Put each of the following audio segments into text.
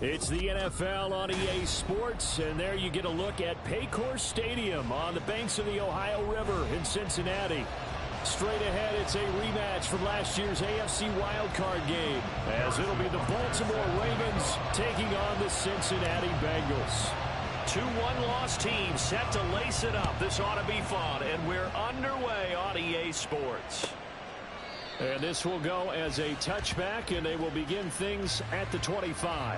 It's the NFL on EA Sports, and there you get a look at Paycor Stadium on the banks of the Ohio River in Cincinnati. Straight ahead, it's a rematch from last year's AFC wildcard game, as it'll be the Baltimore Ravens taking on the Cincinnati Bengals. Two one-loss teams set to lace it up. This ought to be fun, and we're underway on EA Sports. And this will go as a touchback, and they will begin things at the 25.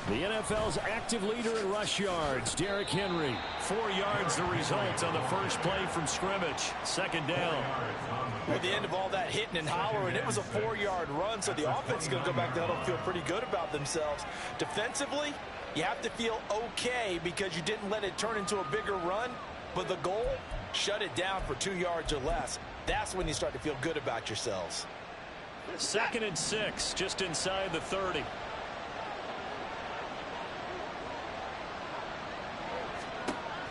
The NFL's active leader in rush yards, Derrick Henry. 4 yards the result on the first play from scrimmage. Second down. At the end of all that hitting and hollering, it was a 4-yard run, so the offense is going to go back down and feel pretty good about themselves. Defensively, you have to feel okay because you didn't let it turn into a bigger run, but the goal, shut it down for 2 yards or less. That's when you start to feel good about yourselves. 2nd and 6, just inside the 30.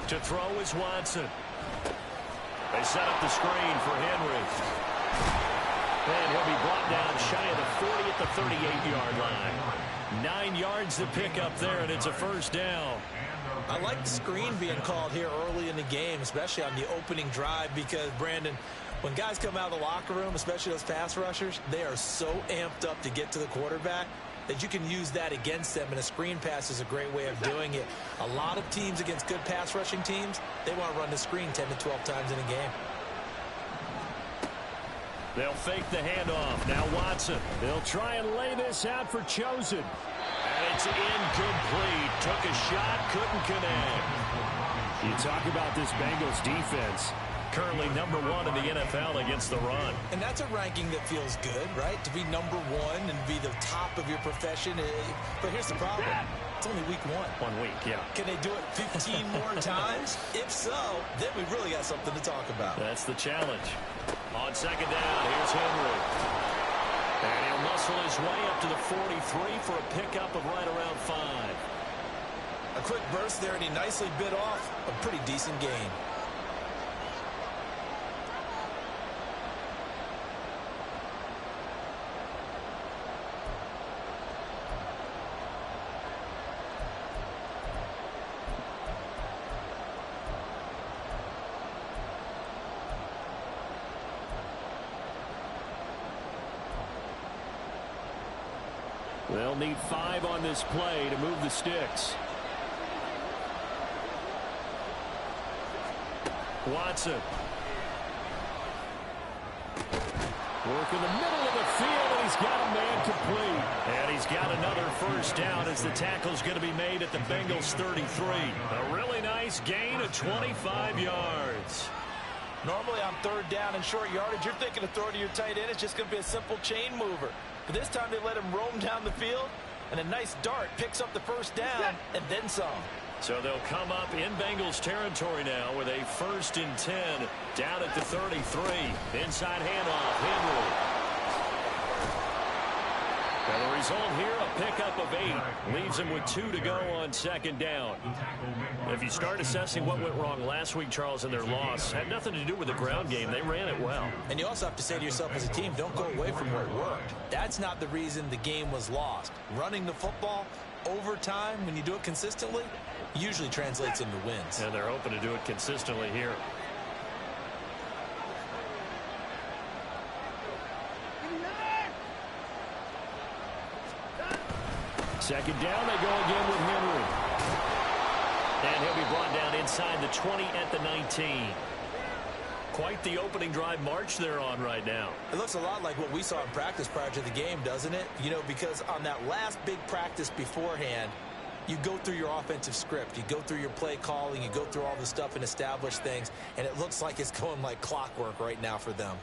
To throw is Watson. They set up the screen for Henry. And he'll be brought down shy of the 40 at the 38-yard line. 9 yards to pick up there, and it's a first down. I like the screen being called here early in the game, especially on the opening drive, because, Brandon, when guys come out of the locker room, especially those pass rushers, they are so amped up to get to the quarterback that you can use that against them, and a screen pass is a great way of doing it. A lot of teams against good pass rushing teams, they want to run the screen 10 to 12 times in a game. They'll fake the handoff. Now Watson. They'll try and lay this out for Chosen. And it's incomplete. Took a shot, couldn't connect. You talk about this Bengals defense. Currently number 1 in the NFL against the run. And that's a ranking that feels good, right? To be number 1 and be the top of your profession. But here's the problem. It's only week 1. 1 week, yeah. Can they do it 15 more times? If so, then we really got something to talk about. That's the challenge. On second down, here's Henry. And he'll muscle his way up to the 43 for a pickup of right around 5. A quick burst there, and he nicely bit off a pretty decent gain. They'll need 5 on this play to move the sticks. Watson. Work in the middle of the field, and he's got a man complete. And he's got another first down as the tackle's going to be made at the Bengals 33. A really nice gain of 25 yards. Normally on third down and short yardage, you're thinking of throw to your tight end. It's just going to be a simple chain mover. But this time they let him roam down the field, and a nice dart picks up the first down and then some. So they'll come up in Bengals territory now with a 1st and 10 down at the 33. Inside handoff, Henry. And the result here, a pickup of 8. Leaves him with 2 to go on second down. If you start assessing what went wrong last week, Charles, in their loss, had nothing to do with the ground game. They ran it well. And you also have to say to yourself as a team, don't go away from where it worked. That's not the reason the game was lost. Running the football over time, when you do it consistently, usually translates into wins. And they're hoping to do it consistently here. Second down, they go again with Henry. And he'll be brought down inside the 20 at the 19. Quite the opening drive march they're on right now. It looks a lot like what we saw in practice prior to the game, doesn't it? You know, because on that last big practice beforehand, you go through your offensive script. You go through your play calling. You go through all the stuff and establish things. And it looks like it's going like clockwork right now for them.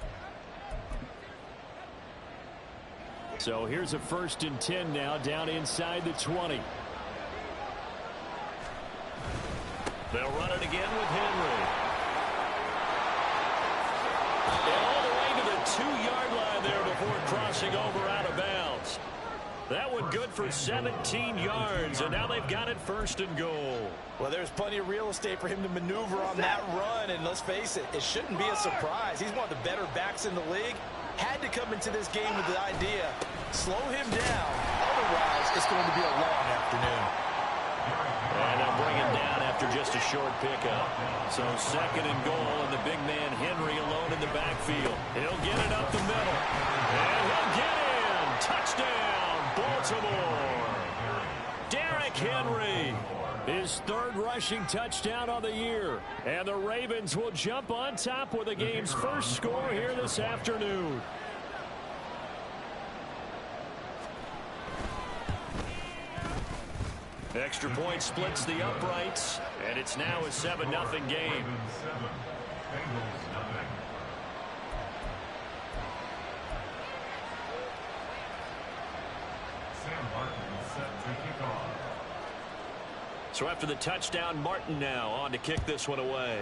So here's a 1st and 10 now down inside the 20. They'll run it again with Henry. And all the way to the 2-yard line there before crossing over out of bounds. That one good for 17 yards, and now they've got it 1st and goal. Well, there's plenty of real estate for him to maneuver on that run, and let's face it, it shouldn't be a surprise. He's one of the better backs in the league. Had to come into this game with the idea, slow him down, otherwise it's going to be a long afternoon. And they'll bring him down after just a short pickup. So 2nd and goal, and the big man Henry alone in the backfield. He'll get it up the middle, and he'll get in. Touchdown, Baltimore. Derrick Henry, his 3rd rushing touchdown on the year. And the Ravens will jump on top with the game's first score here this afternoon. Extra point splits the uprights, and it's now a 7-0 game. So after the touchdown, Martin now on to kick this one away.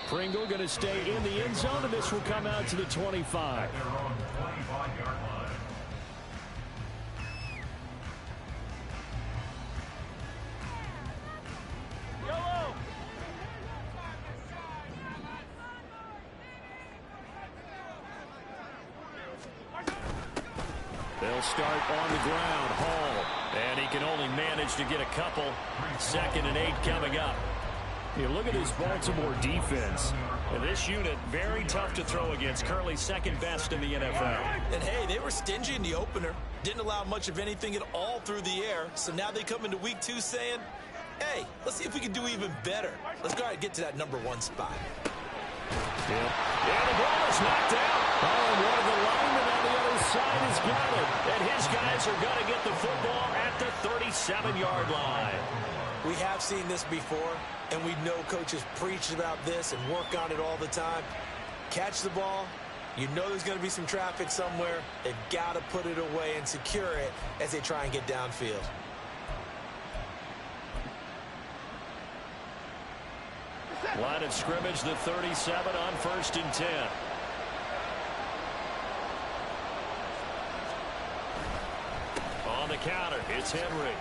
Pringle going to stay in the end zone, and this will come out to the 25. They'll start on the ground. Hall. And he can only manage to get a couple. 2nd and 8 coming up. You look at this Baltimore defense. This unit, very tough to throw against. Currently 2nd best in the NFL. And hey, they were stingy in the opener. Didn't allow much of anything at all through the air. So now they come into week 2 saying, hey, let's see if we can do even better. Let's go ahead and get to that #1 spot. Yeah, the ball is knocked out. Oh, and one of the linemen on the other side has got it. And his guys are going to get the football at the 37-yard line. We have seen this before, and we know coaches preach about this and work on it all the time. Catch the ball. You know there's going to be some traffic somewhere. They've got to put it away and secure it as they try and get downfield. Line of scrimmage, the 37 on 1st and 10. On the counter, it's Henry.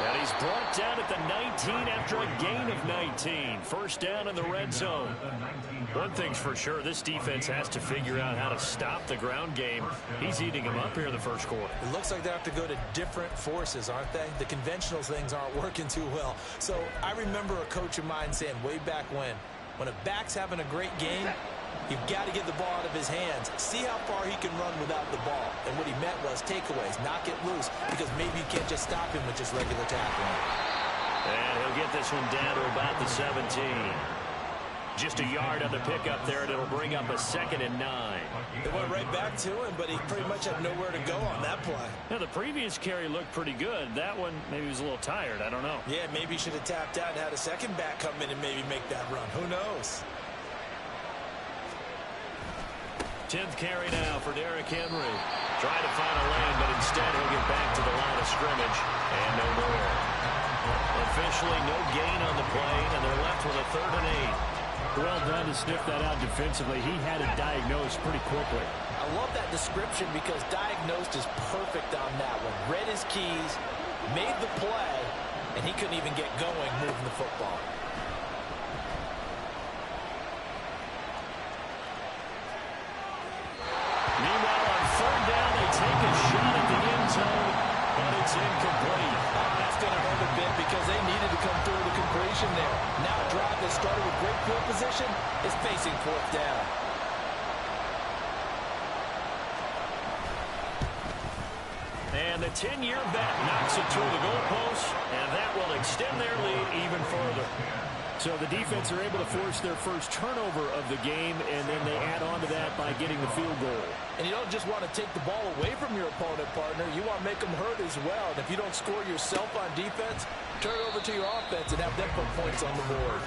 And he's brought down at the 19 after a gain of 19. 1st down in the red zone. One thing's for sure, this defense has to figure out how to stop the ground game. He's eating them up here in the 1st quarter. It looks like they have to go to different forces, aren't they? The conventional things aren't working too well. So I remember a coach of mine saying way back when a back's having a great game, you've got to get the ball out of his hands. See how far he can run without the ball. And what he meant was takeaways, knock it loose, because maybe you can't just stop him with just regular tackling. And he'll get this one down to about the 17. Just a yard on the pickup there, and it'll bring up a 2nd and 9. It went right back to him, but he pretty much had nowhere to go on that play. Now, the previous carry looked pretty good. That one, maybe he was a little tired. I don't know. Yeah, maybe he should have tapped out and had a second back come in and maybe make that run. Who knows? 10th carry now for Derrick Henry. Trying to find a lane, but instead he'll get back to the line of scrimmage. And no more. Officially no gain on the play, and they're left with a 3rd and 8. Well done to sniff that out defensively. He had it diagnosed pretty quickly. I love that description because diagnosed is perfect on that one. Read his keys, made the play, and he couldn't even get going moving the football. Meanwhile, on 3rd down, they take a shot at the end zone, but it's incomplete. That's going to hurt a bit because they needed to come through the completion there. Now a drive that started with great field position is facing 4th down. And the 10-year vet knocks it through the goalpost, and that will extend their lead even further. So the defense are able to force their first turnover of the game, and then they add on to that by getting the field goal. And you don't just want to take the ball away from your opponent, partner. You want to make them hurt as well. And if you don't score yourself on defense, turn it over to your offense and have them put points on the board.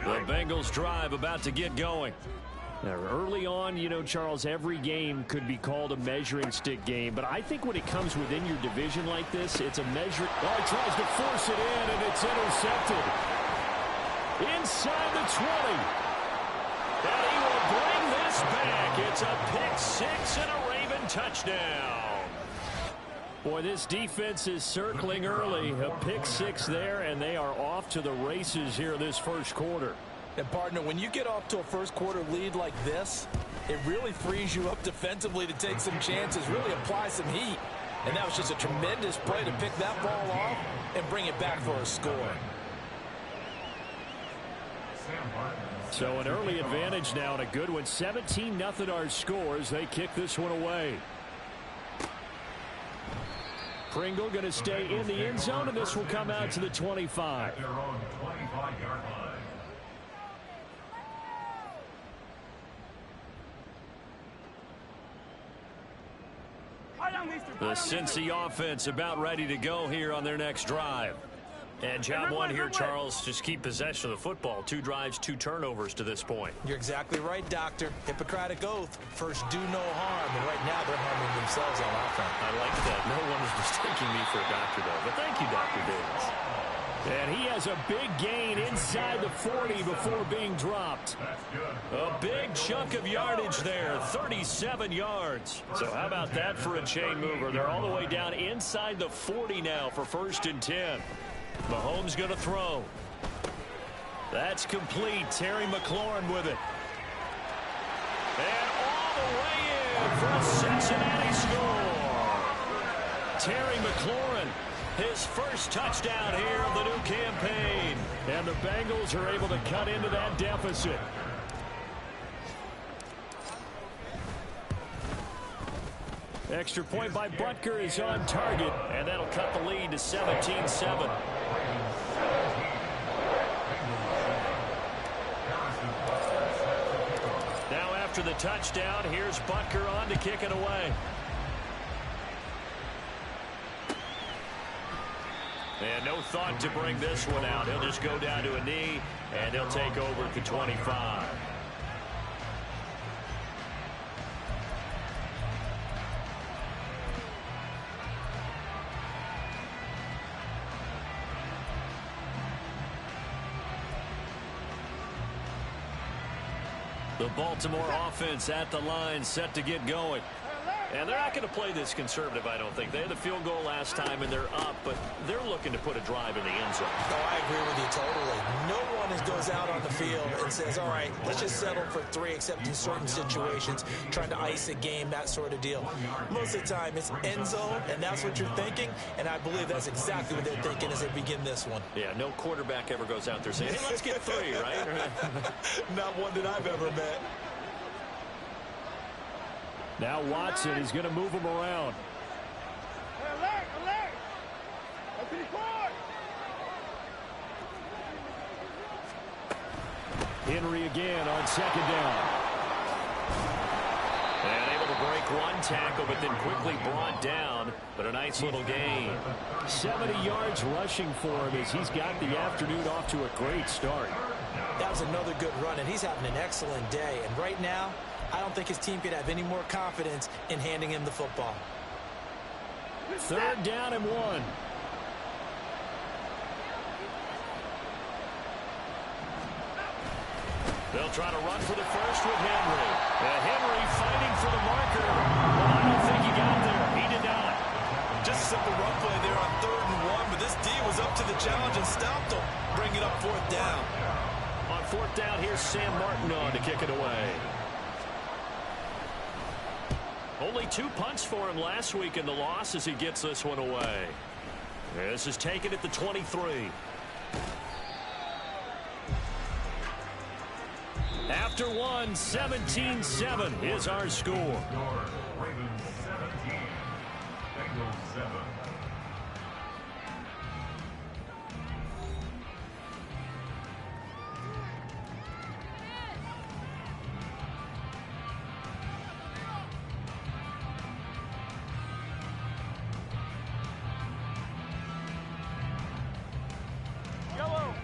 The Bengals drive about to get going. Now, early on, you know, Charles, every game could be called a measuring stick game. But I think when it comes within your division like this, it's a measure. Oh, he tries to force it in, and it's intercepted. Inside the 20. And he will bring this back. It's a pick six and a Raven touchdown. Boy, this defense is circling early. A pick six there, and they are off to the races here this first quarter. And, partner, when you get off to a first-quarter lead like this, it really frees you up defensively to take some chances, really apply some heat. And that was just a tremendous play to pick that ball off and bring it back for a score. So an early advantage now and a good one. 17-0 our scores. They kick this one away. Pringle going to stay in the end zone, and this will come out to the 25. The Cincy offense about ready to go here on their next drive. And job one here, Charles, just keep possession of the football. 2 drives, 2 turnovers to this point. You're exactly right, Doctor. Hippocratic oath. First, do no harm. And right now, they're harming themselves on offense. I like that. No one is mistaking me for a doctor, though. But thank you, Dr. Davis. And he has a big gain inside the 40 before being dropped. A big chunk of yardage there, 37 yards. So how about that for a chain mover? They're all the way down inside the 40 now for 1st and 10. Mahomes going to throw. That's complete. Terry McLaurin with it. And all the way in for a Cincinnati score. Terry McLaurin, his first touchdown here of the new campaign. And the Bengals are able to cut into that deficit. Extra point by Butker is on target, and that'll cut the lead to 17-7. Now after the touchdown, here's Butker on to kick it away. And no thought to bring this one out. He'll just go down to a knee, and he'll take over at the 25. The Baltimore offense at the line, set to get going. And they're not going to play this conservative, I don't think. They had the field goal last time, and they're up, but they're looking to put a drive in the end zone. Oh, I agree with you totally. No one goes out on the field and says, all right, let's just settle for 3, except in certain situations, trying to ice a game, that sort of deal. Most of the time, it's end zone, and that's what you're thinking, and I believe that's exactly what they're thinking as they begin this one. Yeah, no quarterback ever goes out there saying, hey, let's get 3, right? Not one that I've ever met. Now Watson is going to move him around. Alert! Henry again on 2nd down. And able to break one tackle, but then quickly brought down. But a nice little gain. 70 yards rushing for him as he's got the afternoon off to a great start. That was another good run, and he's having an excellent day. And right now, I don't think his team could have any more confidence in handing him the football. 3rd down and 1. They'll try to run for the first with Henry. Henry fighting for the marker. Well, I don't think he got there. He did not. Just a simple run play there on 3rd and 1, but this D was up to the challenge and stopped him. Bring it up 4th down. On 4th down, here's Sam Martin on to kick it away. Only 2 punts for him last week in the loss as he gets this one away. This is taken at the 23. After one, 17-7 is our score. Ravens 17, Bengals 7.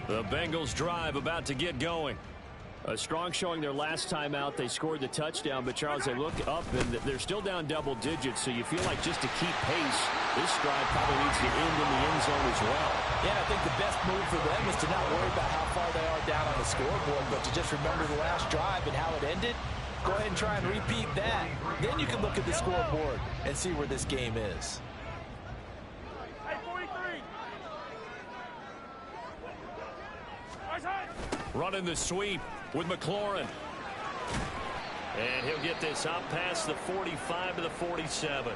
The Bengals drive about to get going. A strong showing their last time out. They scored the touchdown, but Charles, they look up and they're still down double digits, so you feel like just to keep pace, this drive probably needs to end in the end zone as well. Yeah, I think the best move for them is to not worry about how far they are down on the scoreboard, but to just remember the last drive and how it ended. Go ahead and try and repeat that. Then you can look at the scoreboard and see where this game is. Running the sweep with McLaurin. And he'll get this out past the 45 to the 47.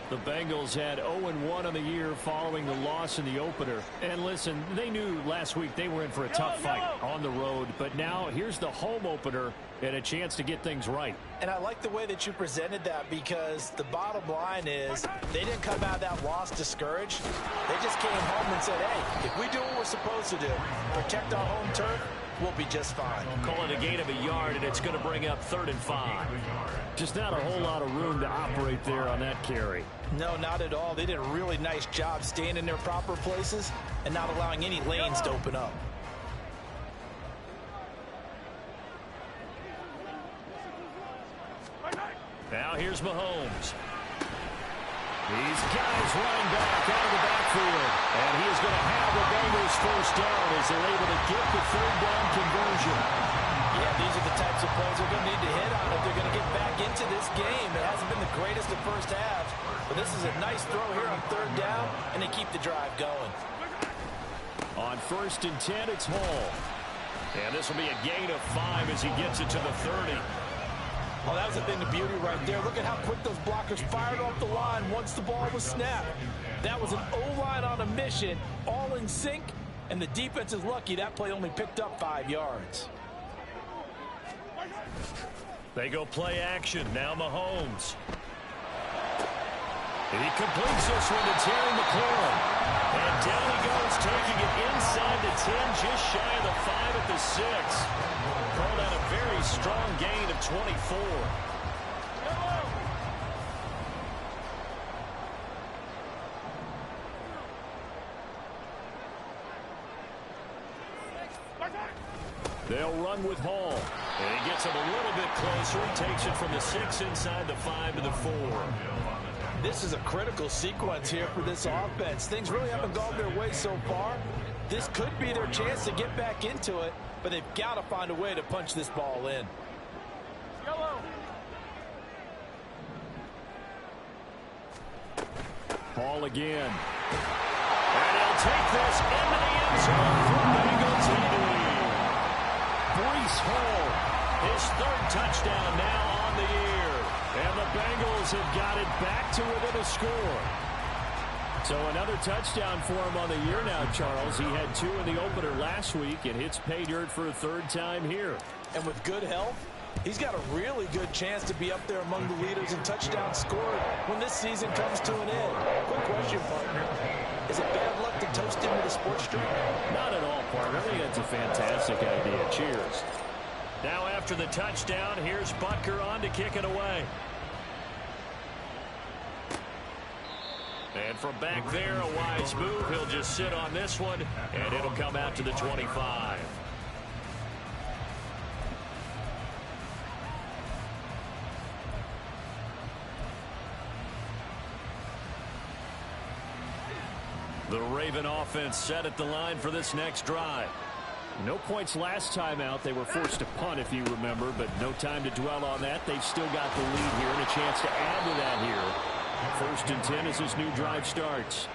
The Bengals had 0-1 on the year following the loss in the opener. And listen, they knew last week they were in for a tough fight on the road. But now here's the home opener and a chance to get things right. And I like the way that you presented that, because the bottom line is they didn't come out of that loss discouraged. They just came home and said, hey, if we do what we're supposed to do, protect our home turf, we'll be just fine. Call it a gain of a yard, and it's going to bring up 3rd and 5. Just not a whole lot of room to operate there on that carry. No, not at all. They did a really nice job staying in their proper places and not allowing any lanes to open up. Now here's Mahomes. These guys running back out of the backfield. And he is going to have the Bengals first down as they're able to get the 3rd down conversion. Yeah, these are the types of plays they're going to need to hit on if they're going to get back into this game. It hasn't been the greatest of first halves, but this is a nice throw here on 3rd down, and they keep the drive going. On 1st and 10, it's Hall. And this will be a gain of 5 as he gets it to the 30. Well, that was the thing of beauty right there. Look at how quick those blockers fired off the line once the ball was snapped. That was an O-line on a mission, all in sync, and the defense is lucky that play only picked up 5 yards. They go play action. Now Mahomes. And he completes this one to Terry McLaurin. And down he goes, taking it inside the 10, just shy of the 5 at the 6. Called out a very strong gain of 24. They'll run with Hall. And he gets him a little bit closer. He takes it from the 6 inside the 5 to the 4. This is a critical sequence here for this offense. Things really haven't gone their way so far. This could be their chance to get back into it, but they've got to find a way to punch this ball in. Hall again. And he'll take this into the end zone for Bengals lead. Breece Hall, his 3rd touchdown now on the year. And the Bengals have got it back to within a score. So another touchdown for him on the year now, Charles. He had 2 in the opener last week and hits pay dirt for a 3rd time here. And with good health, he's got a really good chance to be up there among the leaders in touchdowns scored when this season comes to an end. Quick question, partner. Is it bad luck to toast him with a sports drink? Not at all, partner. I think that's a fantastic idea. Cheers. Now after the touchdown, here's Butker on to kick it away. And from back there, a wise move. He'll just sit on this one, and it'll come out to the 25. The Raven offense set at the line for this next drive. No points last time out. They were forced to punt, if you remember, but no time to dwell on that. They've still got the lead here and a chance to add to that here. 1st and 10 as this new drive starts.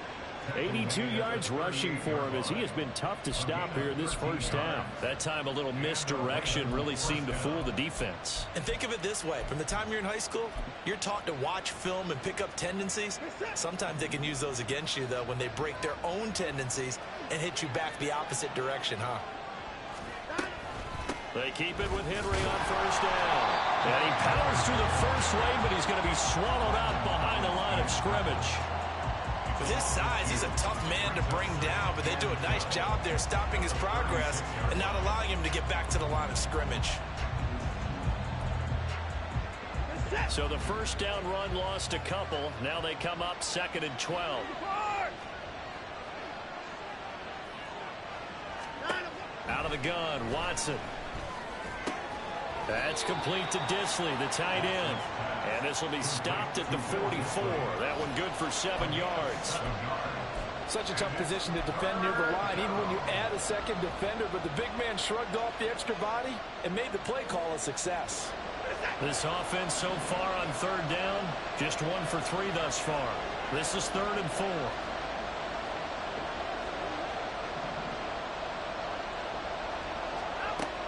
82 yards rushing for him as he has been tough to stop here in this first half. That time a little misdirection really seemed to fool the defense. And think of it this way. From the time you're in high school, you're taught to watch film and pick up tendencies. Sometimes they can use those against you, though, when they break their own tendencies and hit you back the opposite direction, huh? They keep it with Henry on 1st down. And he powers through the first lane, but he's going to be swallowed up behind the line of scrimmage. With his size, he's a tough man to bring down, but they do a nice job there stopping his progress and not allowing him to get back to the line of scrimmage. So the 1st down run lost a couple. Now they come up 2nd and 12. Out of the gun, Watson. That's complete to Disley, the tight end. And this will be stopped at the 44. That one good for 7 yards. Such a tough position to defend near the line, even when you add a second defender. But the big man shrugged off the extra body and made the play call a success. This offense so far on 3rd down, just 1 for 3 thus far. This is 3rd and 4.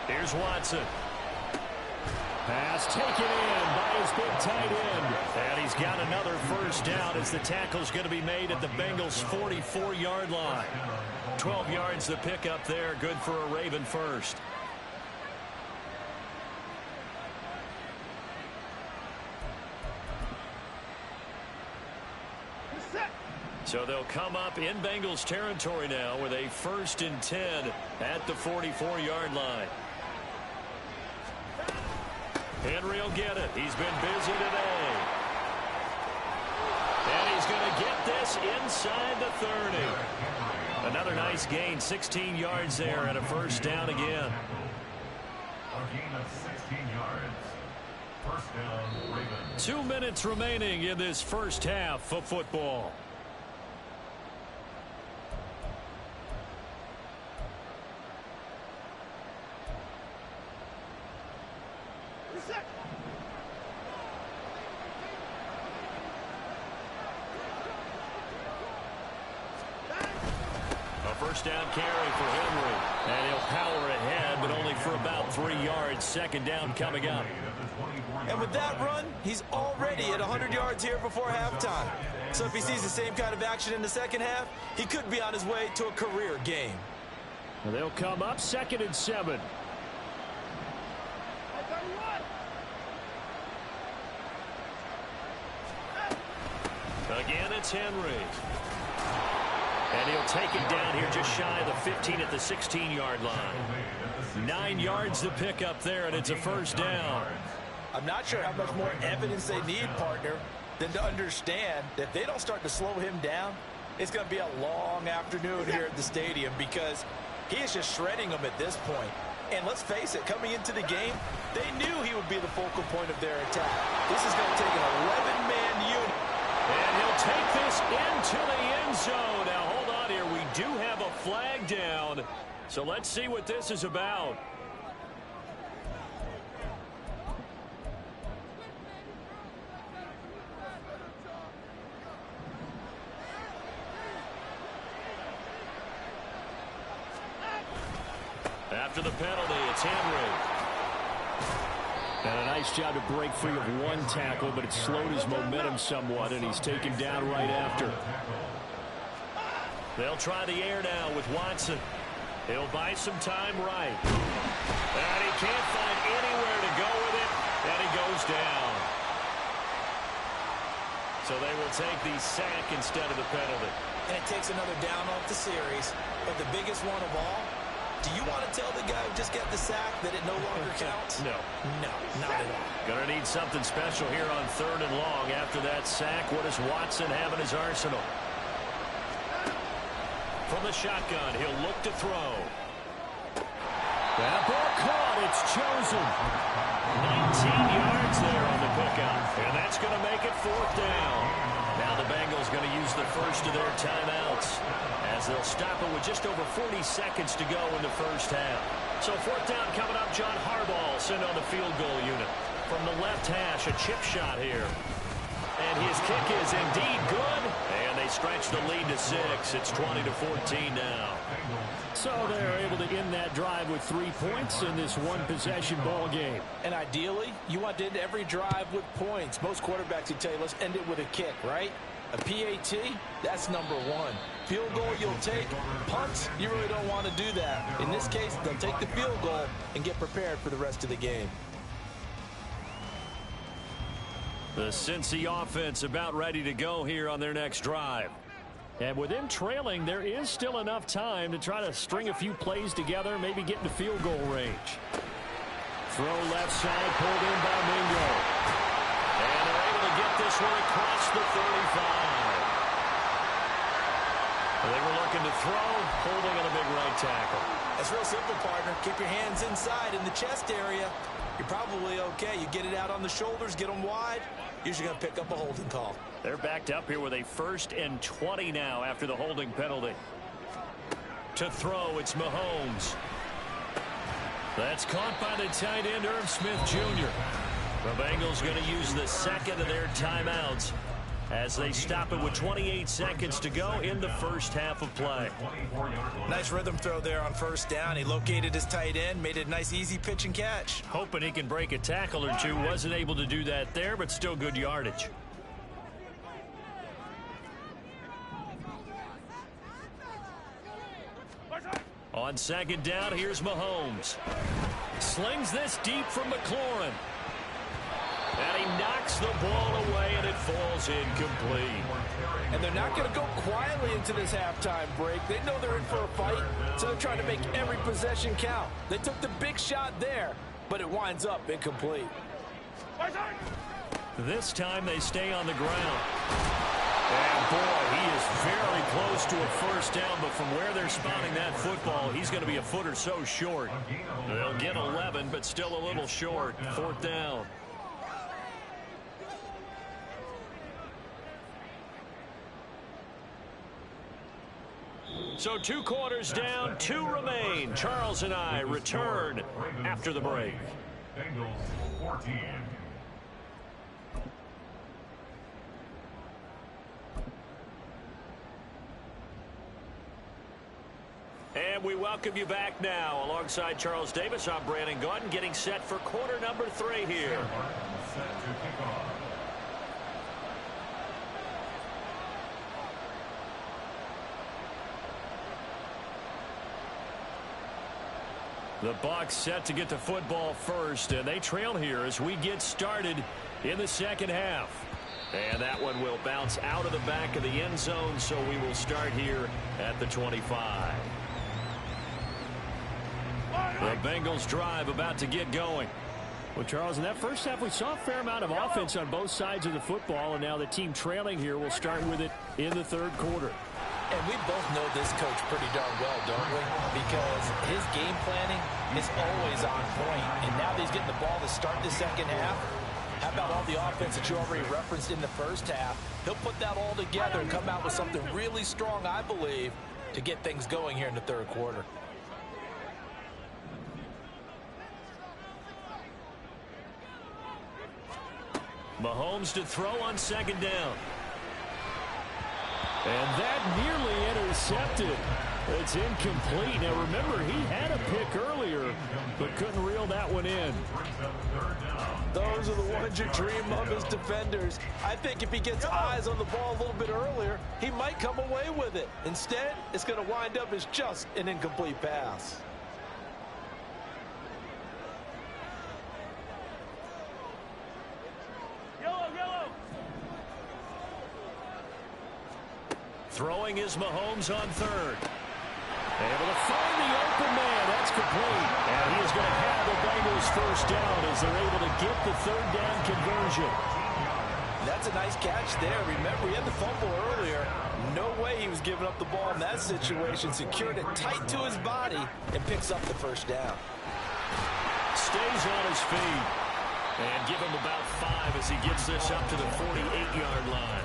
Here's Watson. Pass taken in by his big tight end. And he's got another first down as the tackle's going to be made at the Bengals' 44-yard line. 12 yards the pickup there, good for a Raven first. So they'll come up in Bengals territory now with a 1st and 10 at the 44-yard line. Henry will get it. He's been busy today. And he's going to get this inside the 30. Another nice gain, 16 yards there and a first down again. A gain of 16 yards. First down, Ravens. 2 minutes remaining in this first half of football. First down carry for Henry. And he'll power ahead, but only for about 3 yards. 2nd down coming up. And with that run, he's already at 100 yards here before halftime. So if he sees the same kind of action in the second half, he could be on his way to a career game. Well, they'll come up 2nd and 7. Again, it's Henry. And he'll take it down here just shy of the 15 at the 16-yard line. 9 yards to pick up there, and it's a first down. I'm not sure how much more evidence they need, partner, than to understand that if they don't start to slow him down, it's going to be a long afternoon here at the stadium because he is just shredding them at this point. And let's face it, coming into the game, they knew he would be the focal point of their attack. This is going to take an 11-man unit. And he'll take this into the end zone. Now, hold on here. We do have a flag down. So let's see what this is about. After the penalty, it's Henry. And a nice job to break free of 1 tackle, but it slowed his momentum somewhat, and he's taken down right after. They'll try the air now with Watson. He'll buy some time right. And he can't find anywhere to go with it, and he goes down. So they will take the sack instead of the penalty. And it takes another down off the series. But the biggest one of all, do you want to tell the guy who just got the sack that it no longer counts? No. No, not at all. Gonna need something special here on 3rd and long. After that sack, what does Watson have in his arsenal? From the shotgun, he'll look to throw. That ball caught. It's chosen. 19 yards there on the pickup. And that's going to make it 4th down. Now the Bengals going to use the first of their timeouts as they'll stop it with just over 40 seconds to go in the first half. So 4th down coming up. John Harbaugh sent on the field goal unit. From the left hash, a chip shot here. And his kick is indeed good. And they stretch the lead to 6. It's 20-14 now. So they're able to end that drive with 3 points in this one-possession ball game. And ideally, you want to end every drive with points. Most quarterbacks would tell you, let's end it with a kick, right? A PAT, that's number 1. Field goal you'll take. Punts, you really don't want to do that. In this case, they'll take the field goal and get prepared for the rest of the game. The Cincy offense about ready to go here on their next drive. And with them trailing, there is still enough time to try to string a few plays together, maybe get into field goal range. Throw left side, pulled in by Mingo. And they're able to get this one across the 35. They were looking to throw, holding on a big right tackle. It's real simple, partner. Keep your hands inside in the chest area. you're probably okay. You get it out on the shoulders, get them wide, usually going to pick up a holding call. They're backed up here with a 1st and 20 now after the holding penalty. To throw, it's Mahomes. That's caught by the tight end, Irv Smith Jr. The Bengals going to use the second of their timeouts as they stop it with 28 seconds to go in the first half of play. Nice rhythm throw there on 1st down. He located his tight end, made it a nice easy pitch and catch. Hoping he can break a tackle or two. Wasn't able to do that there, but still good yardage. On 2nd down, here's Mahomes. Slings this deep from McLaurin. And he knocks the ball away, and it falls incomplete. And they're not going to go quietly into this halftime break. They know they're in for a fight, so they're trying to make every possession count. They took the big shot there, but it winds up incomplete. This time they stay on the ground. And boy, he is very close to a 1st down, but from where they're spotting that football, he's going to be a foot or so short. They'll get 11, but still a little short. 4th down. So 2 quarters down, 2 remain. Charles and I return after the break. Bengals 14. And we welcome you back now. Alongside Charles Davis, I'm Brandon Gaudin, getting set for quarter number 3 here. Set to kick off. The Bucs set to get the football first, and they trail here as we get started in the 2nd half. And that one will bounce out of the back of the end zone, so we will start here at the 25. The Bengals drive about to get going. Well, Charles, in that first half, we saw a fair amount of offense on both sides of the football, and now the team trailing here will start with it in the 3rd quarter. And we both know this coach pretty darn well, don't we? Because his game planning is always on point. And now that he's getting the ball to start the 2nd half, how about all the offense that you already referenced in the 1st half? He'll put that all together and come out with something really strong, I believe, to get things going here in the 3rd quarter. Mahomes to throw on 2nd down. And that nearly intercepted. It's incomplete. Now remember, he had a pick earlier, but couldn't reel that one in. Those are the ones you dream of as defenders. I think if he gets eyes on the ball a little bit earlier, he might come away with it. Instead, it's going to wind up as just an incomplete pass. Throwing is Mahomes on 3rd. Able to find the open man. That's complete. And he is going to have the Bengals 1st down as they're able to get the 3rd down conversion. That's a nice catch there. Remember, he had the fumble earlier. No way he was giving up the ball in that situation. Secured it tight to his body and picks up the 1st down. Stays on his feet. And give him about 5 as he gets this up to the 48-yard line.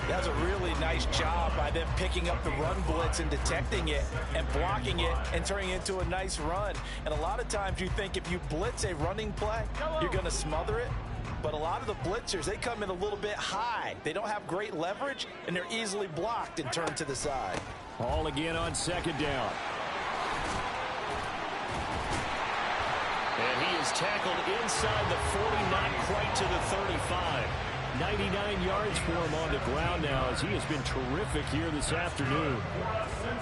That's a really nice job by them picking up the run blitz and detecting it and blocking it and turning it into a nice run. And a lot of times you think if you blitz a running play, you're going to smother it. But a lot of the blitzers, they come in a little bit high. They don't have great leverage, and they're easily blocked and turned to the side. Ball again on 2nd down. And he is tackled inside the 40, not quite to the 35. 99 yards for him on the ground now as he has been terrific here this afternoon.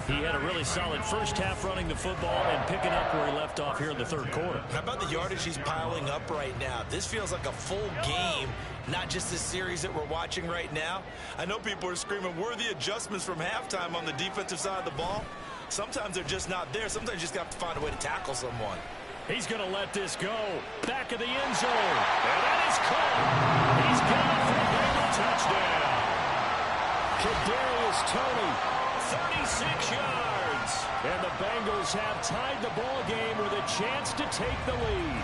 He had a really solid 1st half running the football and picking up where he left off here in the 3rd quarter. How about the yardage he's piling up right now? This feels like a full game, not just this series that we're watching right now. I know people are screaming, where are the adjustments from halftime on the defensive side of the ball? Sometimes they're just not there. Sometimes you just have to find a way to tackle someone. He's going to let this go. Back of the end zone. And that is caught. He's got it for a Bengal touchdown. Kadarius Toney, 36 yards. And the Bengals have tied the ball game with a chance to take the lead.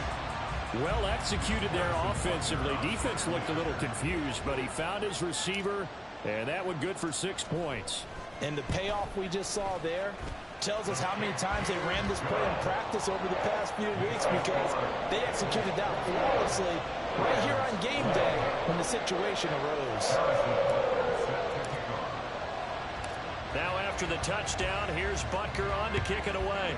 Well executed there offensively. Defense looked a little confused, but he found his receiver, and that one good for 6 points. And the payoff we just saw there tells us how many times they ran this play in practice over the past few weeks, because they executed that flawlessly right here on game day when the situation arose. Now after the touchdown, here's Butker on to kick it away.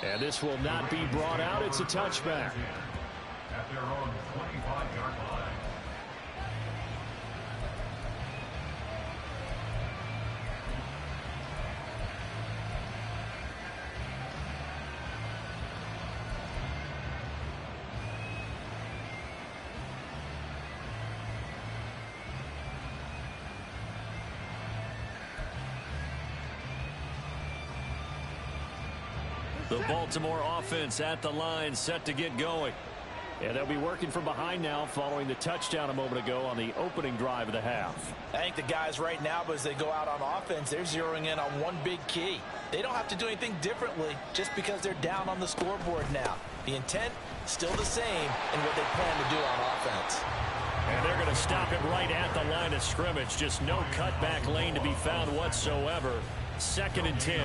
And this will not be brought out. It's a touchback. At their own 25-yard line. The Baltimore offense at the line, set to get going. And they'll be working from behind now following the touchdown a moment ago on the opening drive of the half. I think the guys right now, as they go out on offense, they're zeroing in on one big key. They don't have to do anything differently just because they're down on the scoreboard now. The intent still the same in what they plan to do on offense. And they're going to stop it right at the line of scrimmage. Just no cutback lane to be found whatsoever. 2nd and 10.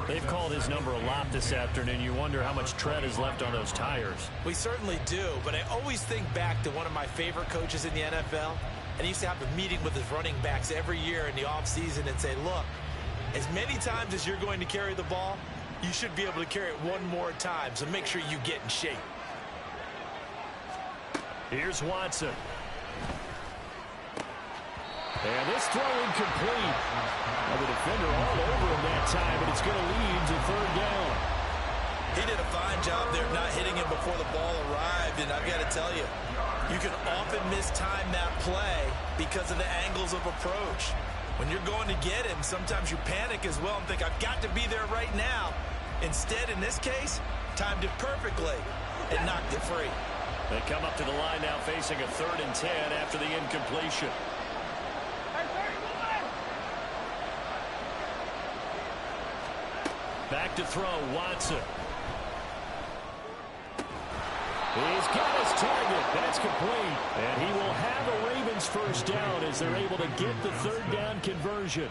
They've called his number a lot this afternoon. You wonder how much tread is left on those tires. We certainly do, but I always think back to one of my favorite coaches in the NFL, and he used to have a meeting with his running backs every year in the offseason and say, look, as many times as you're going to carry the ball, you should be able to carry it one more time, so make sure you get in shape. Here's Watson. And this throw incomplete. Well, the defender all over him that time, but it's going to lead to 3rd down. He did a fine job there not hitting him before the ball arrived, and I've got to tell you, you can often mistime that play because of the angles of approach. When you're going to get him, sometimes you panic as well and think, I've got to be there right now. Instead, in this case, timed it perfectly and knocked it free. They come up to the line now facing a 3rd and 10 after the incompletion. Back to throw, Watson. He's got his target. That's complete. And he will have a Ravens first down as they're able to get the 3rd down conversion.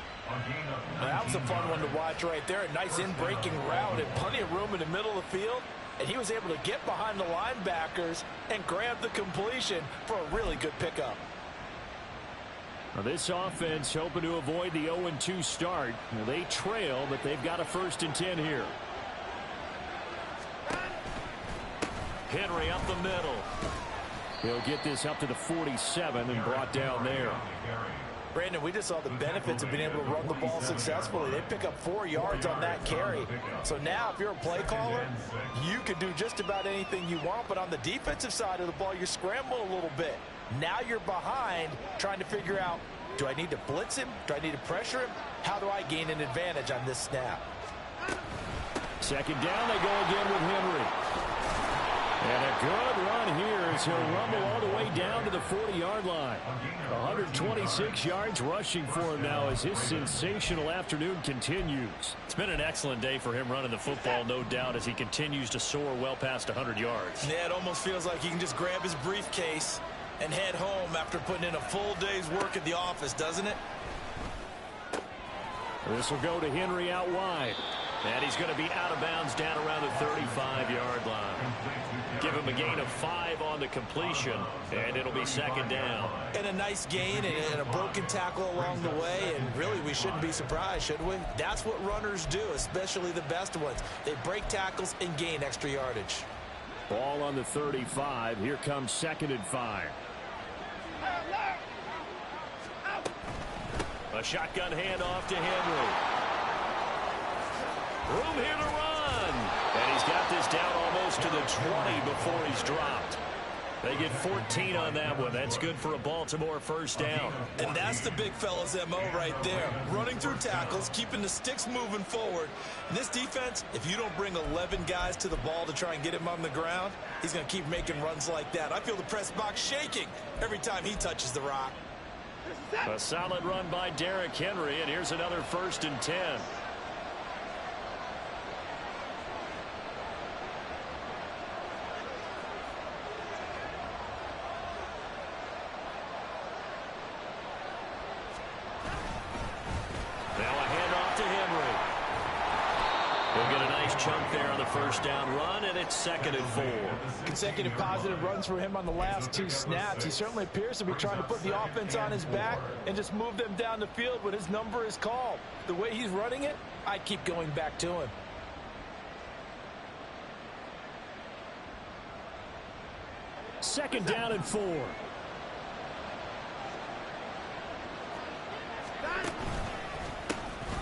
That was a fun one to watch right there. A nice in-breaking route and plenty of room in the middle of the field. And he was able to get behind the linebackers and grab the completion for a really good pickup. Now this offense hoping to avoid the 0-2 start. Well, they trail, but they've got a 1st and 10 here. Henry up the middle. He'll get this up to the 47 and brought down there. Brandon, we just saw the benefits of being able to run the ball successfully. They pick up 4 yards on that carry. So now if you're a play caller, you can do just about anything you want. But on the defensive side of the ball, you scramble a little bit. Now you're behind trying to figure out, do I need to blitz him? Do I need to pressure him? How do I gain an advantage on this snap? 2nd down, they go again with Henry. And a good run here as he'll rumble all the way down to the 40-yard line. 126 yards rushing for him now as his sensational afternoon continues. It's been an excellent day for him running the football, no doubt, as he continues to soar well past 100 yards. Yeah, it almost feels like he can just grab his briefcase and head home after putting in a full day's work at the office, doesn't it? This will go to Henry out wide. And he's going to be out of bounds down around the 35-yard line. Give him a gain of 5 on the completion, and it'll be 2nd down. And a nice gain and a broken tackle along the way, and really we shouldn't be surprised, should we? That's what runners do, especially the best ones. They break tackles and gain extra yardage. Ball on the 35. Here comes 2nd and 5. A shotgun handoff to Henry. Room here to run. And he's got this down almost to the 20 before he's dropped. They get 14 on that one. That's good for a Baltimore first down. And that's the big fella's MO right there. Running through tackles, keeping the sticks moving forward. In this defense, if you don't bring 11 guys to the ball to try and get him on the ground, he's going to keep making runs like that. I feel the press box shaking every time he touches the rock. A solid run by Derrick Henry, and here's another 1st and 10. He'll get a nice chunk there on the first down run, and it's 2nd and 4. Consecutive positive runs for him on the last 2 snaps. He certainly appears to be trying to put the offense on his back and just move them down the field when his number is called. The way he's running it, I keep going back to him. Second down and 4.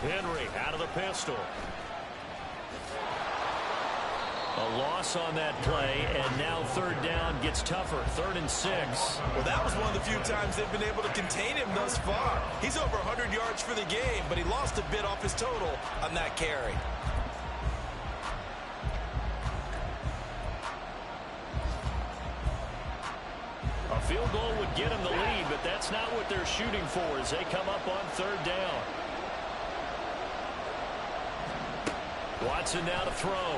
Henry out of the pistol. A loss on that play, and now 3rd down gets tougher. 3rd and 6. Well, that was one of the few times they've been able to contain him thus far. He's over 100 yards for the game, but he lost a bit off his total on that carry. A field goal would get him the lead, but that's not what they're shooting for as they come up on 3rd down. Watson now to throw.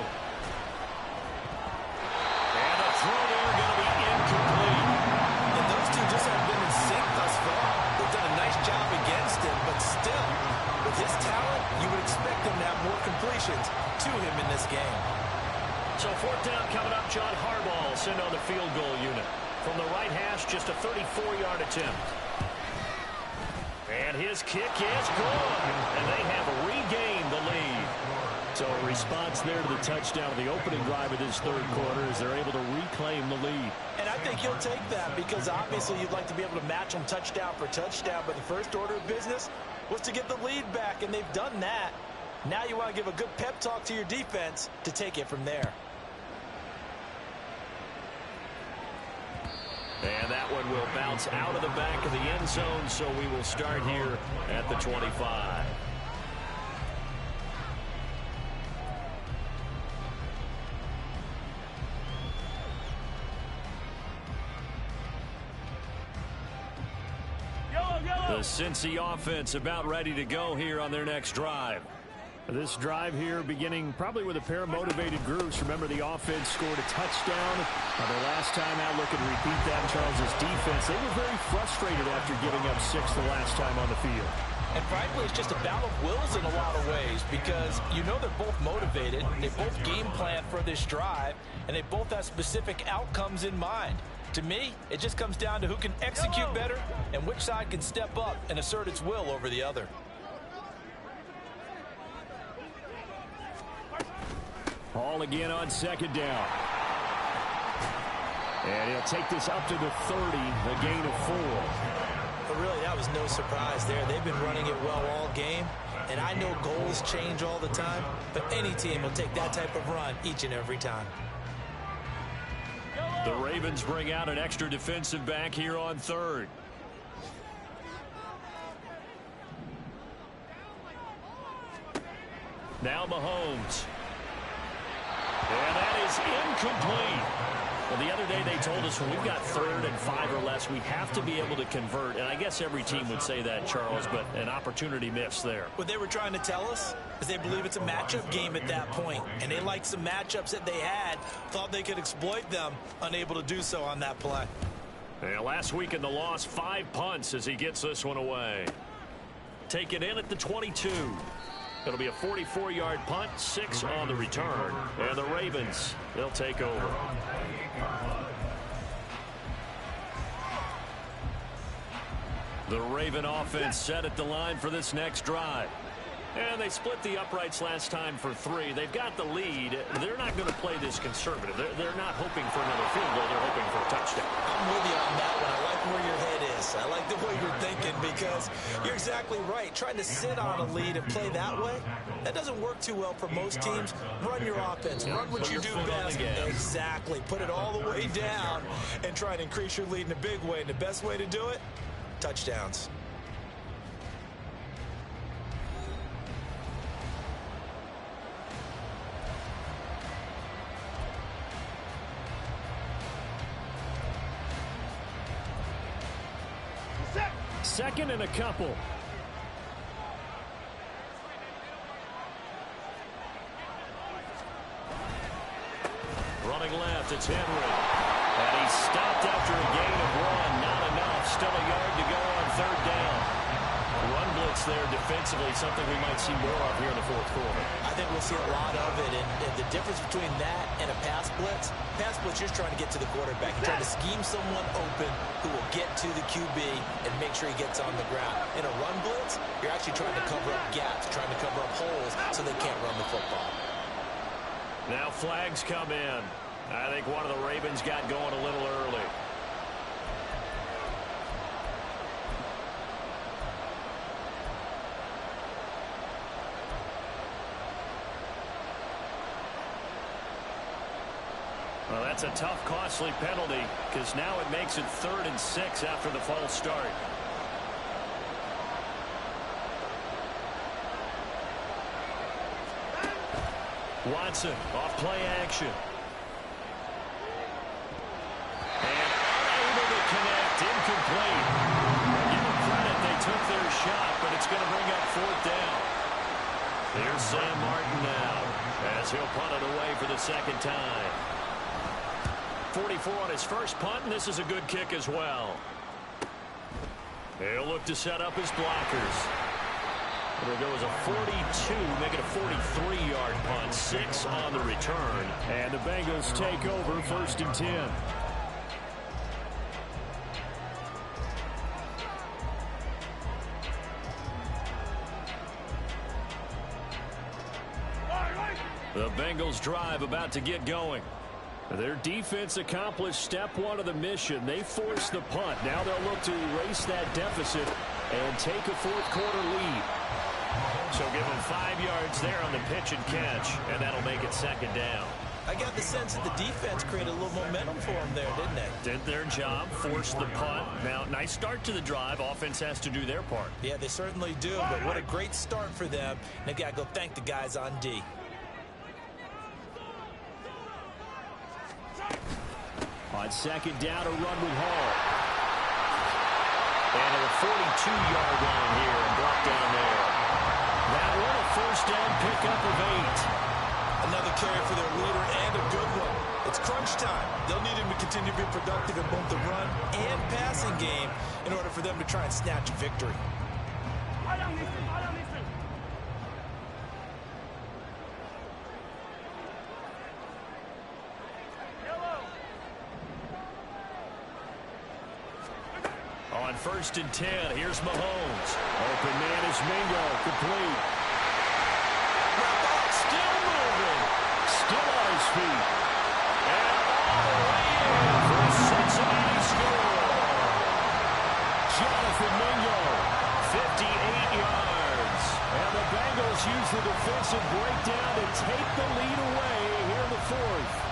And the throw there going to be incomplete. And those two just haven't been in sync thus far. They've done a nice job against him, but still, with his talent, you would expect him to have more completions to him in this game. So 4th down coming up. John Harbaugh will send on the field goal unit. From the right hash, just a 34-yard attempt. And his kick is good. And they have regained the lead. So a response there to the touchdown of the opening drive of this 3rd quarter as they're able to reclaim the lead. And I think he'll take that because obviously you'd like to be able to match them touchdown for touchdown. But the first order of business was to get the lead back, and they've done that. Now you want to give a good pep talk to your defense to take it from there. And that one will bounce out of the back of the end zone, so we will start here at the 25. The Cincy offense about ready to go here on their next drive. This drive here beginning probably with a pair of motivated groups. Remember, the offense scored a touchdown. The last time out, look at repeat that. Charles's defense, they were very frustrated after giving up 6 the last time on the field. And frankly, it's just a battle of wills in a lot of ways because you know they're both motivated. They both game plan for this drive, and they both have specific outcomes in mind. To me, it just comes down to who can execute better and which side can step up and assert its will over the other. Ball again on 2nd down. And he'll take this up to the 30, a gain of 4. But really, that was no surprise there. They've been running it well all game. And I know goals change all the time, but any team will take that type of run each and every time. The Ravens bring out an extra defensive back here on 3rd. Now Mahomes. And that is incomplete. Well, the other day they told us when we've got 3rd and 5 or less, we have to be able to convert. And I guess every team would say that, Charles, but an opportunity missed there. What they were trying to tell us is they believe it's a matchup game at that point. And they liked some matchups that they had, thought they could exploit them, unable to do so on that play. Yeah, last week in the loss, 5 punts as he gets this one away. Take it in at the 22. It'll be a 44-yard punt, 6 on the return. And the Ravens, they'll take over. The Raven offense set at the line for this next drive. And they split the uprights last time for 3. They've got the lead. They're not going to play this conservative. They're not hoping for another field goal. They're hoping for a touchdown. I'm with you on that one. I like where your head is. I like the way you're thinking because you're exactly right. Trying to sit on a lead and play that way, that doesn't work too well for most teams. Run your offense. Run what you do best. Exactly. Put it all the way down and try and increase your lead in a big way. And the best way to do it, touchdowns. Second and a couple. Running left, it's Henry. And he's stopped after a gain of 1. Not enough. Still a yard to go on 3rd down. Run blitz there defensively, something we might see more of here in the fourth quarter. I think we'll see a lot of it, and the difference between that and a pass blitz, you're trying to get to the quarterback. You're trying to scheme someone open who will get to the QB and make sure he gets on the ground. In a run blitz, you're actually trying to cover up gaps, trying to cover up holes so they can't run the football. Now flags come in. I think one of the Ravens got going a little early. Well, that's a tough, costly penalty because now it makes it 3rd and 6 after the false start. Watson off play action. And unable to connect, incomplete. Give them credit, they took their shot, but it's going to bring up 4th down. Here's Sam Martin now as he'll punt it away for the 2nd time. 44 on his first punt, and this is a good kick as well. He'll look to set up his blockers. It'll go as a 42, make it a 43-yard punt, 6 on the return. And the Bengals take over 1st and 10. The Bengals drive about to get going. Their defense accomplished step 1 of the mission. They forced the punt. Now they'll look to erase that deficit and take a 4th quarter lead. So give them 5 yards there on the pitch and catch, and that'll make it 2nd down. I got the sense that the defense created a little momentum for them there, didn't they? Did their job, forced the punt. Now, nice start to the drive. Offense has to do their part. Yeah, they certainly do, but what a great start for them. And they got to go thank the guys on D. On 2nd down, a run with Hall. And at the 42-yard line here and brought down there. That one, a 1st down pickup of 8. Another carry for their leader and a good one. It's crunch time. They'll need him to continue to be productive in both the run and passing game in order for them to try and snatch a victory. On 1st and 10, here's Mahomes. Open man is Mingo, complete. Still moving, still on his feet. And all the way in for a Cincinnati score. Jonathan Mingo, 58 yards. And the Bengals use the defensive breakdown to take the lead away here in the 4th.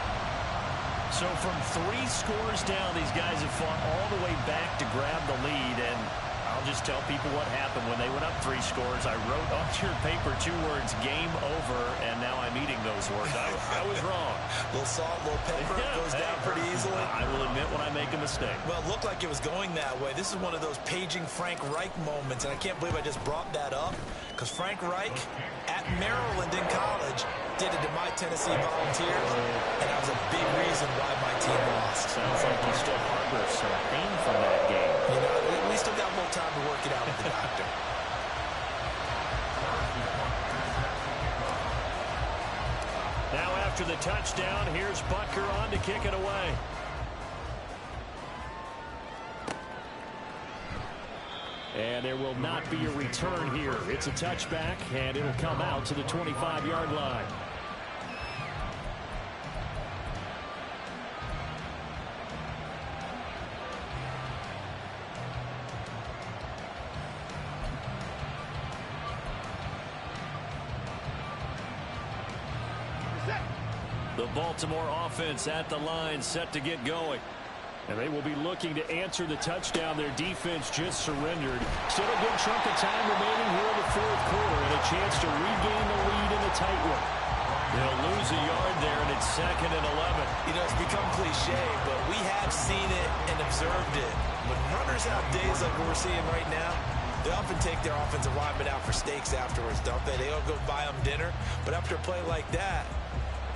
So from 3 scores down, these guys have fought all the way back to grab the lead. And I'll just tell people what happened when they went up 3 scores. I wrote on your paper 2 words, game over, and now I'm eating those words. I was wrong. A little salt, a little pepper, goes down pretty easily. I will admit when I make a mistake. Well, it looked like it was going that way. This is one of those paging Frank Reich moments, and I can't believe I just brought that up because Frank Reich at Maryland in college did it to my Tennessee Volunteers, and that was a big reason why my team lost. Sounds like you still harbor some pain from that game. You know, we still got more time to work it out with the doctor. Now after the touchdown, here's Butker on to kick it away. And there will not be a return here. It's a touchback, and it'll come out to the 25-yard line. The Baltimore offense at the line, set to get going. And they will be looking to answer the touchdown. Their defense just surrendered. Still a good chunk of time remaining here in the 4th quarter and a chance to regain the lead in the tight one. They'll lose a yard there, and it's 2nd and 11. You know, it's become cliche, but we have seen it and observed it. When runners have days like we're seeing right now, they often take their offensive linemen out for steaks afterwards, don't they? They all go buy them dinner. But after a play like that,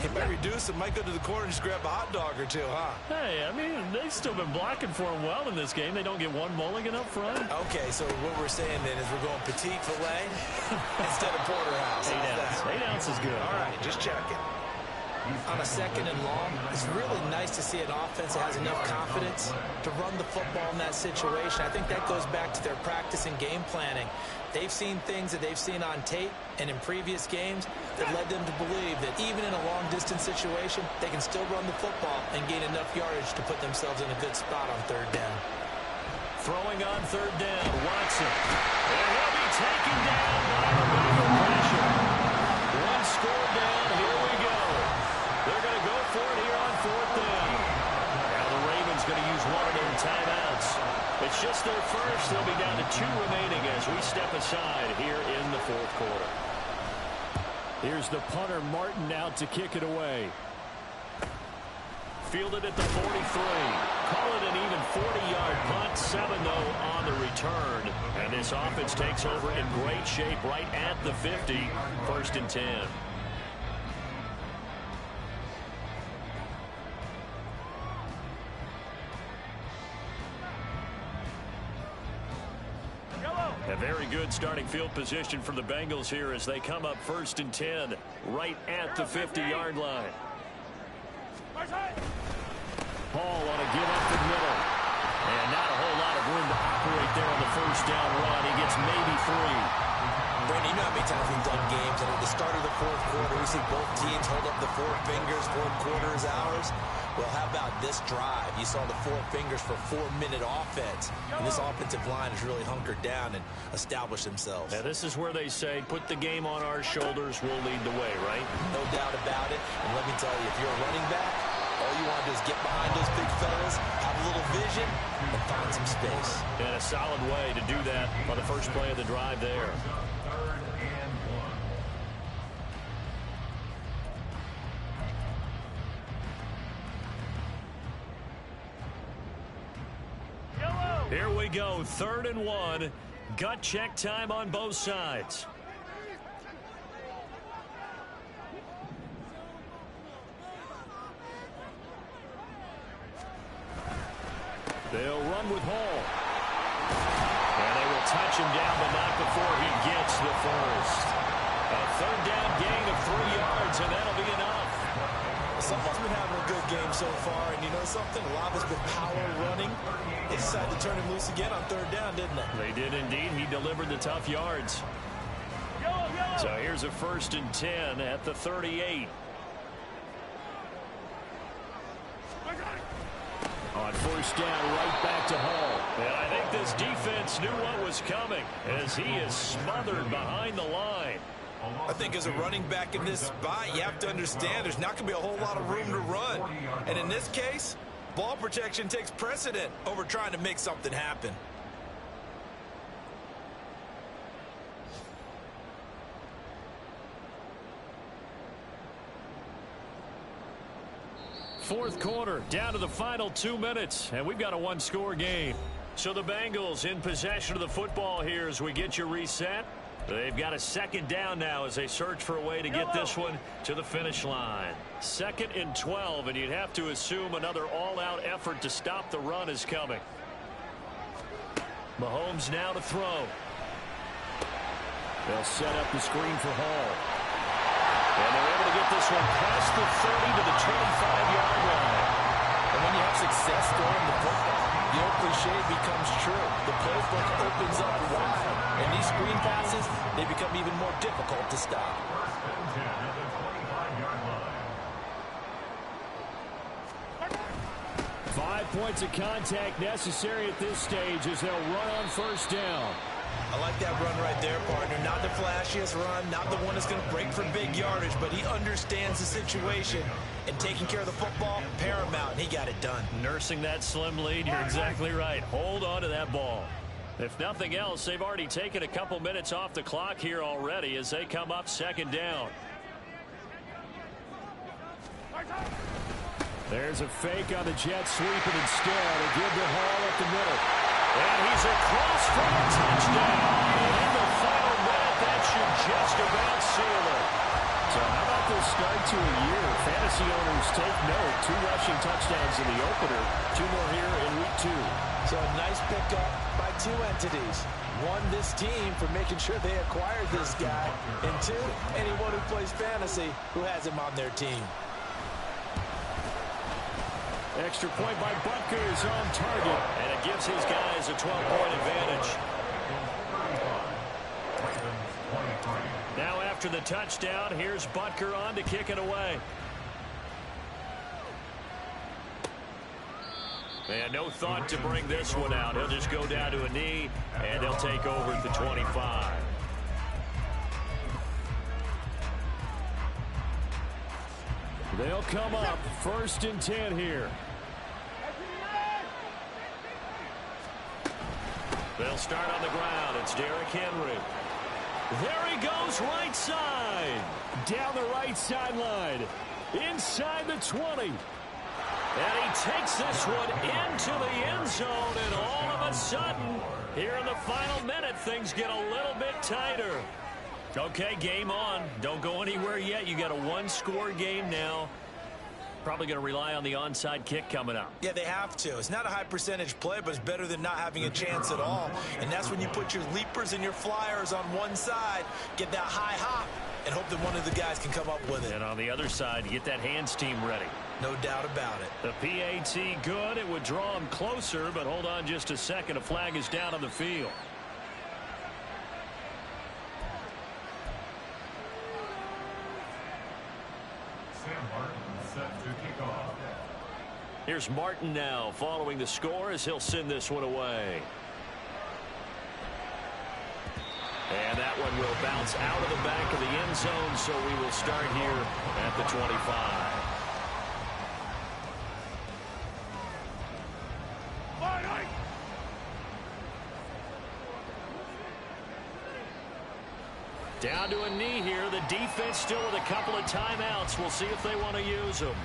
He might reduce it, might go to the corner and just grab a hot dog or two, huh? Hey, I mean, they've still been blocking for him well in this game. They don't get one mulligan up front. Okay, so what we're saying then is we're going petite filet instead of porterhouse. 8 ounce. 8 ounce is good. All right, just checking. On a 2nd and long, it's really nice to see an offense that has enough confidence to run the football in that situation. I think that goes back to their practice and game planning. They've seen things that they've seen on tape and in previous games that led them to believe that even in a long-distance situation, they can still run the football and gain enough yardage to put themselves in a good spot on 3rd down. Throwing on 3rd down, Watson. And he'll be taken down by the Bengal pressure. One score down, here we go. They're going to go for it here on 4th down. Now the Ravens going to use one of their timeouts. It's just their first. They'll be down to 2 remaining as we step aside here in the 4th quarter. Here's the punter, Martin, out to kick it away. Fielded at the 43. Call it an even 40-yard punt. 7, though, on the return. And this offense takes over in great shape right at the 50. 1st and 10. A very good starting field position for the Bengals here as they come up 1st and 10 right at the 50-yard line. Hall on a give up the middle. And not a whole lot of room to operate there on the 1st down run. He gets maybe 3. Brandon, you know how many times we've done games, and at the start of the 4th quarter, we see both teams hold up the 4 fingers, 4th quarter is ours. Well, how about this drive? You saw the 4 fingers for 4-minute offense, and this offensive line has really hunkered down and established themselves. Now, this is where they say, put the game on our shoulders, we'll lead the way, right? No doubt about it, and let me tell you, if you're a running back, all you want to do is get behind those big fellas, have a little vision, and find some space. And a solid way to do that on the first play of the drive there. Here we go, 3rd and 1. Gut check time on both sides. They'll run with Hall. And they will touch him down, but not before he gets the first. A 3rd down gain of 3 yards, and that'll be enough. Someone's been having a good game so far, and you know something? A lot of it's been power running. They decided to turn him loose again on 3rd down, didn't they? They did indeed. He delivered the tough yards. So here's a 1st and 10 at the 38. On 1st down, right back to Hall. And I think this defense knew what was coming as he is smothered behind the line. I think as a running back in this spot, you have to understand there's not going to be a whole lot of room to run. And in this case, ball protection takes precedent over trying to make something happen. Fourth quarter, down to the final 2 minutes, and we've got a 1-score game. So the Bengals in possession of the football here as we get you reset. They've got a 2nd down now as they search for a way to get this one to the finish line. 2nd and 12, and you'd have to assume another all-out effort to stop the run is coming. Mahomes now to throw. They'll set up the screen for Hall. And they're able to get this one past the 30 to the 25-yard line. And when you have success throwing the football, the old cliche becomes true. The playbook opens up wide, and these screen passes, they become even more difficult to stop. 5 points of contact necessary at this stage as they'll run on 1st down. I like that run right there, partner. Not the flashiest run, not the one that's going to break for big yardage, but he understands the situation, and taking care of the football, paramount, and he got it done. Nursing that slim lead, you're exactly right. Hold on to that ball. If nothing else, they've already taken a couple minutes off the clock here already as they come up 2nd down. There's a fake on the jet sweep, and instead they give the Hall up the middle. And he's across for a touchdown. And in the final minute, that should just about seal it. So how about this start to a year. Fantasy owners take note. 2 rushing touchdowns in the opener. 2 more here in week 2. So a nice pickup by 2 entities. 1, this team for making sure they acquired this guy. And 2, anyone who plays fantasy who has him on their team. Extra point by Butker is on target. And it gives his guys a 12-point advantage. Now after the touchdown, here's Butker on to kick it away. And no thought to bring this one out. He'll just go down to a knee, and they'll take over at the 25. They'll come up 1st and 10 here. They'll start on the ground. It's Derrick Henry. There he goes, right side. Down the right sideline. Inside the 20. And he takes this one into the end zone. And all of a sudden, here in the final minute, things get a little bit tighter. Okay, game on. Don't go anywhere yet. You got a 1-score game now. Probably going to rely on the onside kick coming up. Yeah, they have to. It's not a high percentage play, but it's better than not having a chance at all. And that's when you put your leapers and your flyers on one side, get that high hop, and hope that one of the guys can come up with it. And on the other side, you get that hands team ready. No doubt about it. The PAT good. It would draw him closer, but hold on just a second. A flag is down on the field. Here's Martin now following the score as he'll send this one away. And that one will bounce out of the back of the end zone, so we will start here at the 25. Down to a knee here. The defense still with a couple of timeouts. We'll see if they want to use them.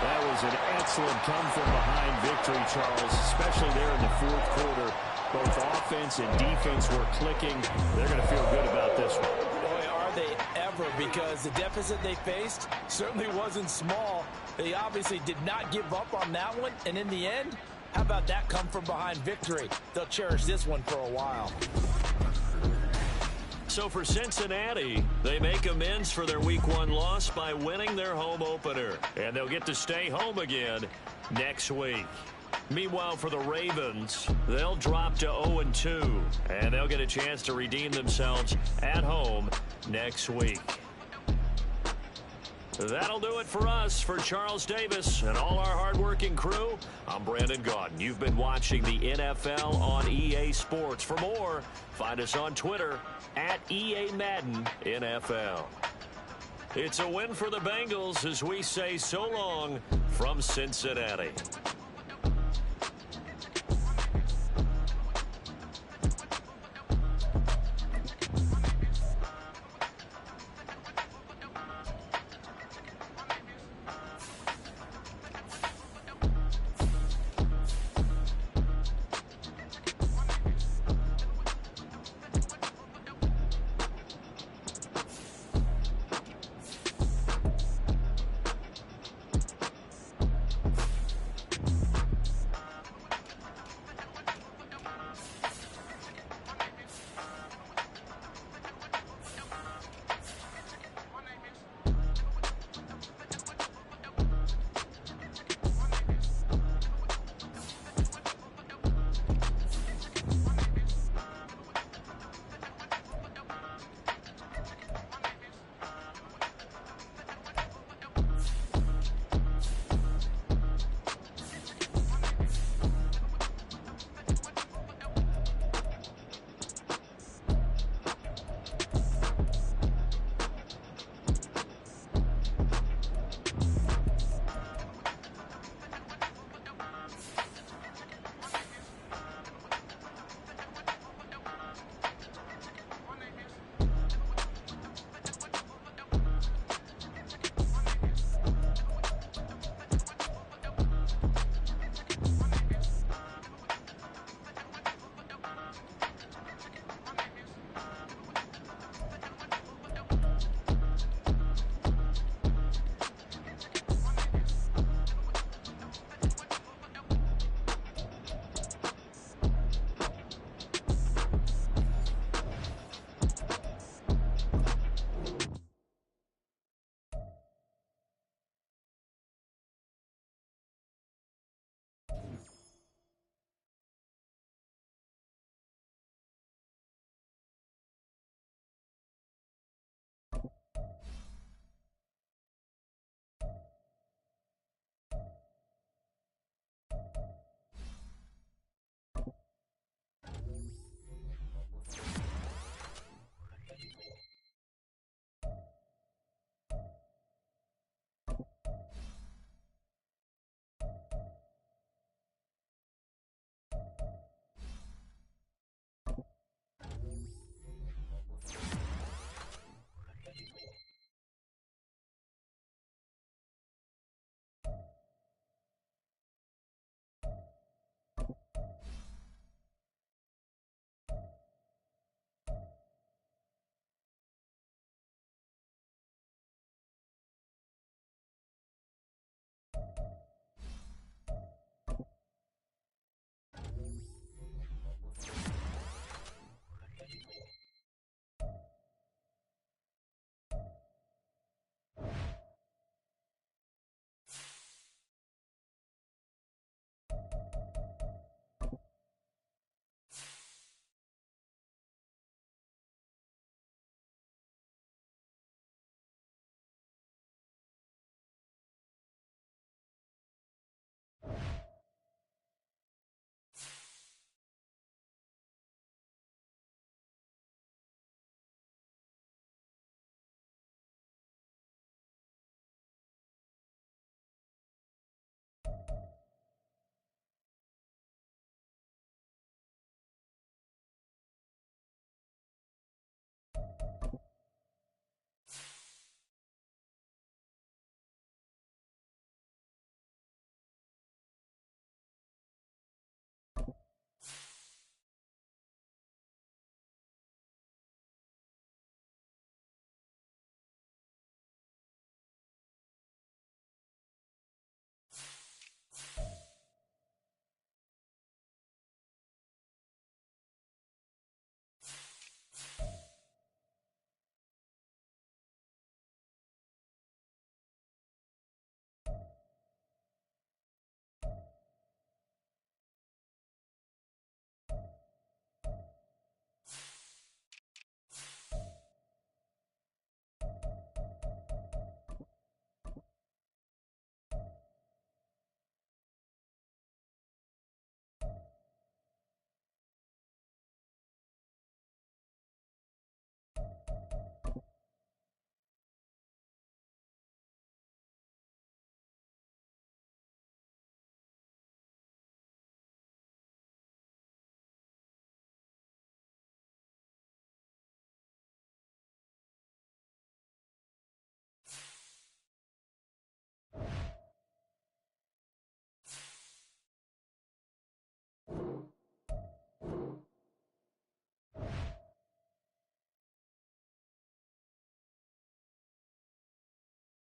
That was an excellent come-from-behind victory, Charles, especially there in the 4th quarter. Both offense and defense were clicking. They're going to feel good about this one. Boy, are they ever, because the deficit they faced certainly wasn't small. They obviously did not give up on that one, and in the end, how about that come-from-behind victory? They'll cherish this one for a while. So for Cincinnati, they make amends for their Week 1 loss by winning their home opener. And they'll get to stay home again next week. Meanwhile, for the Ravens, they'll drop to 0-2. And they'll get a chance to redeem themselves at home next week. That'll do it for us. For Charles Davis and all our hardworking crew, I'm Brandon Gaudin. You've been watching the NFL on EA Sports. For more, find us on Twitter at EA Madden NFL. It's a win for the Bengals as we say so long from Cincinnati.